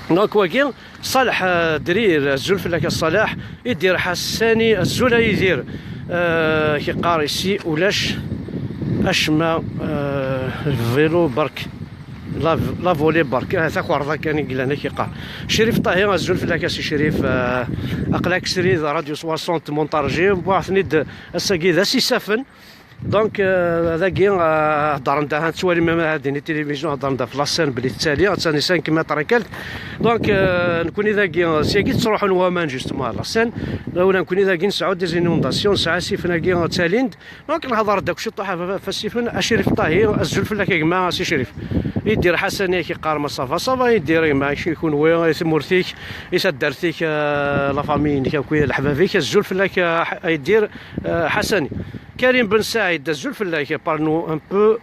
دونك واكين صالح درير الزلفلك الصلاح يدير حساني الزولا يدير كيقاري سي ولاش اشما الفيلو برك لا فولي برك هذاك ورضا كان يقول لنا كيقال شريف طاهي الزول في لاكاسي شريف اقلاك سري راديو 60 مونتارجي واحد الساكي ذا سي سافن دونك هذاكي هضر نتاع توالي ما هادي التلفزيون هضر نتاع في لاسين بلي التالي ثاني 5 متر كالك دونك نكون ذاكي سيكي تروحوا نوامان جوستومون لاسين ولا نكون ذاكي نسعود دي زينونداسيون ساعه سيفنا كي تاليند دونك نهضر داك شي طاح في السيفن اشريف طاهي الزول في لاكي ما سي شريف يدير حسن كيقار ما صافا يدير ما يكون وين يثمرتيك يسدرتيك لا فامي كي الحبابيك الزول في لاك يدير حسني كريم بن سعيد الزول في اللاك بارنو ان بو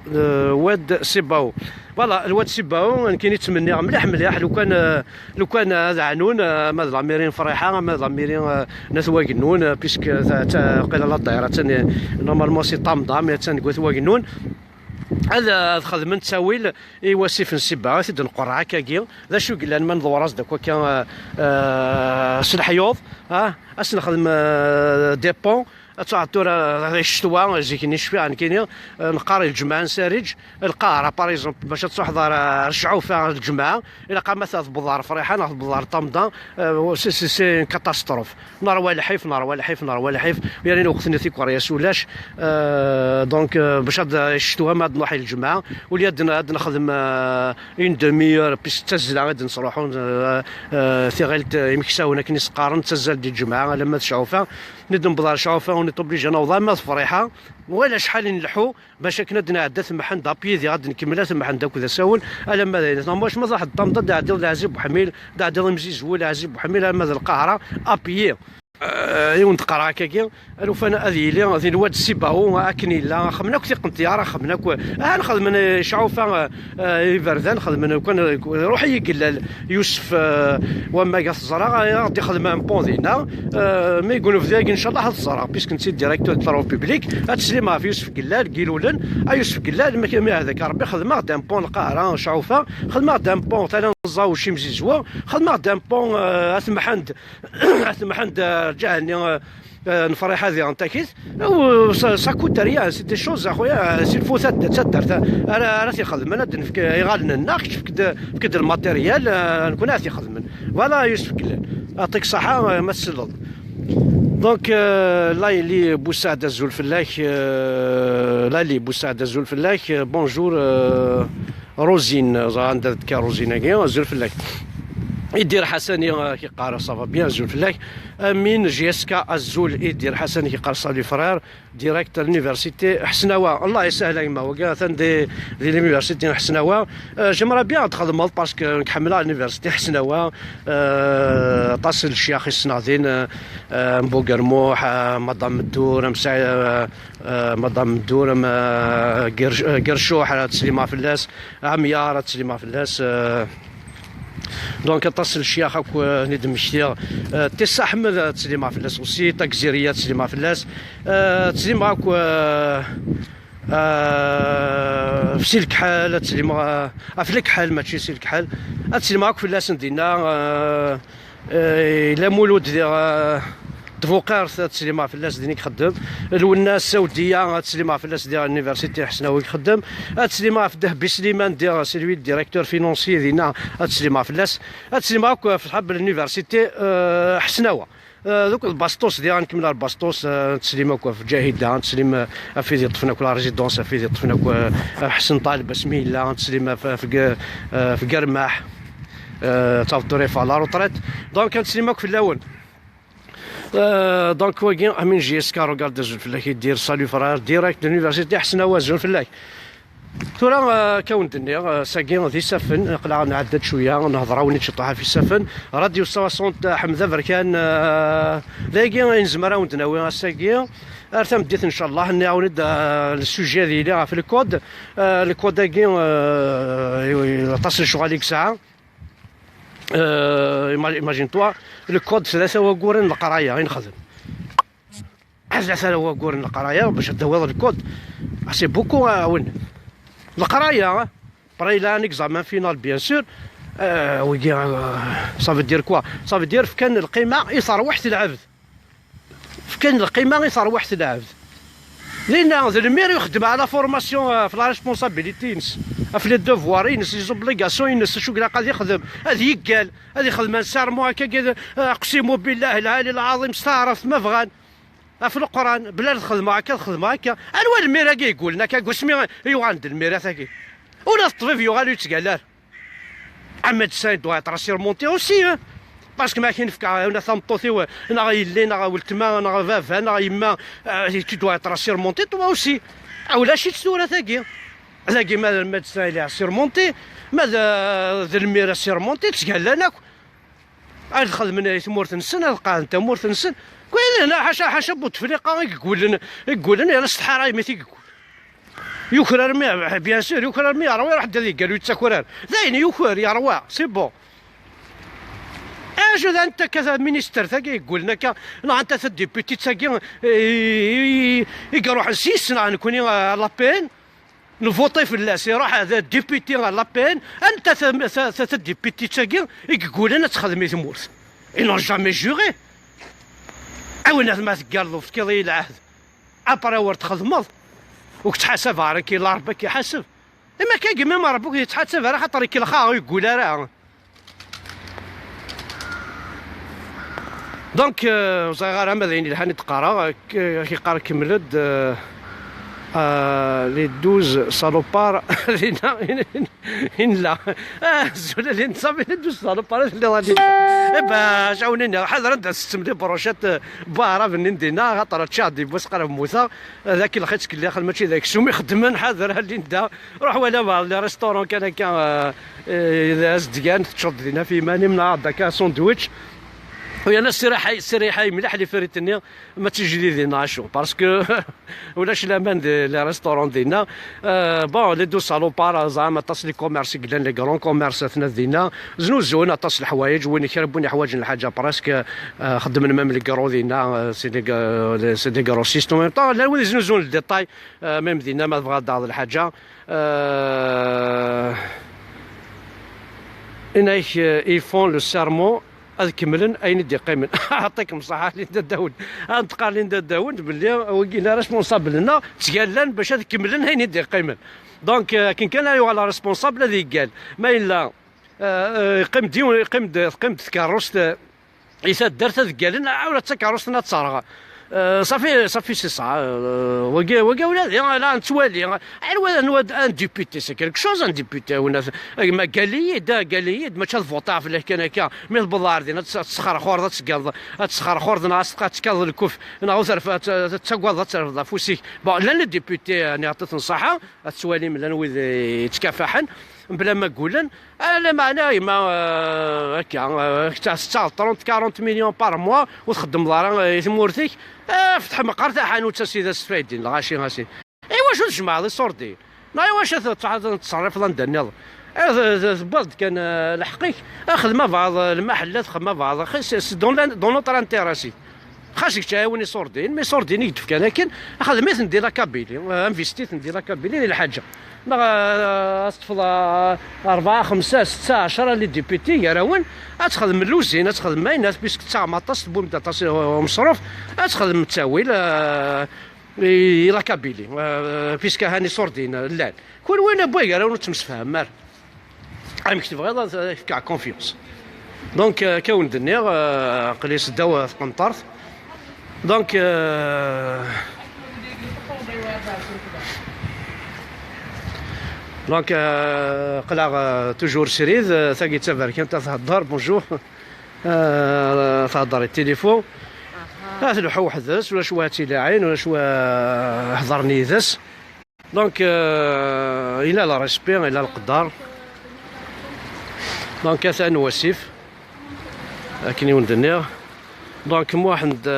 واد سيباو فوالا الواد سيباو كاين يتمنى مليح لو كان هذا عنون ما الاميرين فريحه ما الاميرين نثوا قنون بيسك قيل لا الطائره نورمالمون سي طامضه مي تنقول ثوا قنون هذا خدمة تساويل يواسف نسيبها تيد نقرعه كاكيا ذا شو قلنا من ضوراز داك وكان سلحيوض اسنا خدم ديبون تعطور الشتوى جيكني شفيع كاين نقاري الجمعه نسارج القاهره باريزون باش تحضر الشعوفه الجمعه الى قامت بضار فريحه ناخذ بضار طمطا سي كاتاستروف نار ولا حيف نار ولا حيف نار ولا حيف يعني وقت نثيك ورا يسولاش دونك باش هذا الشتوى ما نروح الجمعه وليد نخدم اون دوميور باش تزلا غادي نصروحون ثغلت يمكساونا كني سقارن تزل دي الجمعه لما تشعوفه ندم بضار شعوفه ونطوبليجي انا وضامه فريحه ولا شحال نلحو باش كنا نعدى ثم حند ابيدي غادي نكملها ثم حند هكذا ساول على ما واش ما واحد الطمطه دا عدل عزيب وحميل دا عدل مزيز ولا عزيب وحميل على مدى القاهره ابيي يوم تقرا كاكي الوفانا هذه لي هذه الواد السيباو اكني لا خمنا كثير قنطياره خمنا نخدم من شعوفه يفردان خدم من كان روحي يقلل يوسف وما قاس الزرع غادي يخدم ان بون دينا ما يقولوا في ذاك ان شاء الله هاد الزرع بيسك نسيت ديريكتور ترافو بيبليك هتسليمها في يوسف قلال قيلولن يوسف قلال ما هذاك ربي خدمه دان بون القاهره شعوفه خدمه دان بون تاع نزاو شي مزيزوا خدمه دان بون اسمحند رجعني نفرح هذه انتكيس سا كوت ريان سي دي شوز اخويا سي الفو تدرت انا تيخدم انا يغالنا ناقش فكد الماتيريال نكون تيخدم فوالا يوسف كلان يعطيك الصحه ما تسلط دونك لا لي بوسعده الزول فلاح لا لي بوسعده الزول فلاح بونجور روزين عندها كاروزين هكا الزول فلاح يدير حسني كيقرا صافا بيان زول فلاك امين جيسكا الزول يدير حسني كيقرا صافي فرير ديريكت لونيفرسيتي حسناوه الله يسهل ما هو كاع دي لونيفرسيتي حسناوه جمرا بيان تخدم باسكو نحملها لونيفرسيتي حسناوه طاس الشيخ السناضين مبوكرموح مدام الدور مدام الدور قرشوح تسليمه فلاس عميار تسليمه فلاس دونك تصل الشيخ هاك ندم الشيخ تسع احمد تسليمه فلاس وسي تكزيريه تسليمه فلاس تسليمه هاك في سلك حال تسليمه في الكحال ماشي سلك حال تسليمه هاك فلاس ندينا لا مولود دفوقار تسليمه فلاس ديني خدم الونا السعوديه تسليمه فلاس ديال اليونيفرسيتي حسناوي خدم تسليمه في دهبي سليمان ديال سيلوي ديريكتور فينونسي دينا تسليمه فلاس تسليمه في حب اليونيفرسيتي حسناوه دوك الباسطوس ديال نكمل الباسطوس تسليمه في جاهده تسليم في طفنا كل ريزيدونس في طفنا حسن طالب سميله تسليمه في قرماح تافطوري فالا روطريت دونك تسليمه في الاول دونك واكين امين جيسكا روغارد زول فلاك يدير سالو فرار ديريكت لونيفرسيتي حسناوه زول فلاك ترى كون دنيا ساكين ذي سفن قلع نعدد شويه نهضروا نتشطحها في السفن راديو 60 حمزه بركان لاقي نزمر ونتناوي ساكين ارتم ديت ان شاء الله نعاود السوجي ديالي في الكود الكود كاين تصل شغاليك ساعه ايماجين توا الكود ثلاثه وكورن القرايه غير نخدم ثلاثه وكورن القرايه باش تدوض الكود سي بوكو وين القرايه بريلا نيكزامان فينال بيان سور ويجي صافي دير كوا صافي دير فكان القيمه يصروح العبد فكان القيمه يصروح العبد لان المير يخدم على فورماسيون في لا ريسبونسابيلتي في لي دوفوار ينس لي زوبليغاسيون ينس شو قاعد يخدم هذه يقال هذه خدمه سارمو هكا اقسم بالله العالي العظيم استعرفت ما بغان في القران بلا الخدمه هكا الخدمه هكا انوا الميرا يقول لنا كاع سمي يو عند الميرا ثاكي ولا الطبيب يو غالي يتقالر عماد سايد دوا تراسير مونتي اوسي باسكو ما كاين فكا انا ثمطوثي انا غيلي انا ولتما انا فافا انا يما تي دوا تراسير مونتي توا اوسي اولا شي تسوره ثاكي ثاكي ماذا المادسان اللي سيرمونتي ماذا ذا الميرا سيرمونتي تقال لنا ادخل من ثمورت نسن القى انت مورت نسن كاين هنا حاشا بوتفليقه يقول لنا يا الصحراء ميتي يقول يكرر مي بيان سور يكرر مي يروي واحد هذيك قالوا يتسكرر زين يكرر يروى سي بون اجو انت كذا مينيستر ثاقي يقول لنا انت ديبيتي ثاقي يقروح 6 سنه نكوني لابين نفوطي في اللاس يروح هذا ديبيتي لا بين انت ديبيتي تاكي يقول انا تخدمي تمورت اي جامي جوغي عاون ما تقالو في كي العهد ابرا ور تخدمض وكتحاسب على كي لا ربك يحاسب اما كاين ما ربك يتحاسب على خاطر كي الخا يقول راه دونك صغار ماذا الحين تقرا كيقرا كملت لي 12 سالوبار لا الزوله اللي نصابين 12 سالوبار اللي غادي باش عاونينا حاضر انت تستمدي بروشات بارا بنندينا خاطر تشادي بس قرب موسى ذاك اللي خيتك اللي داخل ماشي ذاك السومي خدمن حاضر اللي انت روح ولا بعض لي ريستورون كان اذا زديان تشرد لينا في ماني من هذاك ساندويتش ويانا السريحه مليح اللي فريتني ما تجي لي ناشو باسكو ولاش الامان لي ريستورون ديالنا بون لي دو سالوبار زعما طاس لي كوميرس كلان لي كرون كوميرس ثنا ديالنا زنوزونا طاس الحوايج وين يخربوني حوايج الحاجه براسك خدمنا ميم لي كرو ديالنا سي دي كرو سيستم ميم طون لا وين زنوزون الديتاي ميم ديالنا ما بغا بعض الحاجه انايك يفون لو سيرمون هذا كملن اين دي قيمن اعطيك مصحه ليندا داود نتقال ليندا داود باللي وكينا ريسبونسابل لنا تقالن باش هذا كملن اين دي قيمن دونك كي كان على ريسبونسابل هذا قال ما الا قيم ديون قيم كاروس اذا درت هذا قال لنا عاود كاروسنا تصارغ صافي سي صا وكا ولاد لا نتوالي الواد ان ديبيتي سي كيلك شوز ان ديبيتي ولا ما قال لي ماشي الفوطا في اللي كان هكا من البلار دينا تسخر خور تسقال تسخر خور ناس تكال الكف نعاود تقوى ترفض فوسيك بون لا ديبيتي انا عطيت نصيحه تسوالي من الواد يتكافحن بلا ما قولن لا معناه ما هكا تاع 30 40 مليون بار موا وتخدم دارا تمورتك فتح مقر تاع حانوت سيدي السفايدين غاشي ايوا واش تجمع لي صوردي واش تصرف لندن البلد كان لحقيك خدمه بعض المحلات خدمه بعض خاص دون نوتر انتيراسي خاصك تعاوني صوردين مي صوردين يكتف كان لكن خدمت ندير لا كابيلي انفيستيت ندير لا كابيلي للحاجه ما استفض 4 5 6 10 اللي ديبيتي يراون تخدم اللوزين تخدم ماينات بيسك تاع مطاس بوم تاع مصروف تخدم التاويل لا كابيلي بيسك هاني صوردين لا كل وين بغا يراون تمسفهم مار مكتب غير كاع كونفيونس دونك كون دنيا قليس داو في قنطرت دونك دونك قلع توجور سريد ثاقي تبارك انت تهضر بونجور تهضر التليفون تلوحو وحدث ولا شويه تيلاعين ولا شويه هضرني ذس دونك الى لا ريسبي الى القدر دونك ثاني وسيف كني وندنيا دونك موحد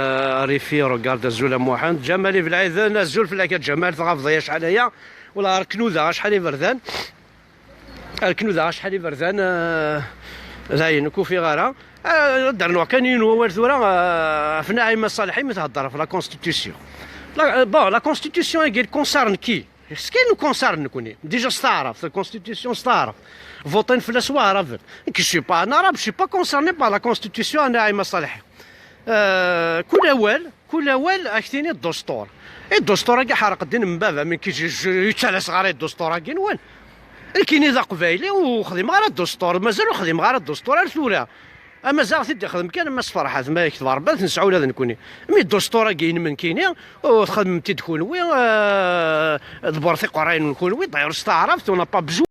ريفي روغارد الزوله موحد جمالي في العيذان الزول في الاكاد جمال تغافضيا شحال هي ولا الكنوذه شحال يبردان الكنوذه شحال يبردان زاين كوفي غارة درنا كان ينو ثورا في نعيم الصالحين متهضر في لا كونستيتيسيون بون لا كونستيتيسيون كي كونسارن كي سكي نو كونسارن كوني ديجا ستعرف لا كونستيتيسيون ستعرف فوتين في الاسواق رافل كي شي با انا راه شي با كونسارني با لا كونستيتيسيون نعيم الصالحين كل اول اكتيني الدستور الدستور كاع حرق الدين من بابا من كيجي يتشال صغار الدستور كاين وين كاين ذا قبايلي وخدم غير الدستور مازال خدم غير الدستور ثورا اما زاغ تدي خدم كان ما صفرحات ما يكتب ربات نسعوا هذا نكوني مي الدستور كاين من كاينين وتخدم تدخل وين دبرتي قراين نكون وين طير استعرفت ونا با بجو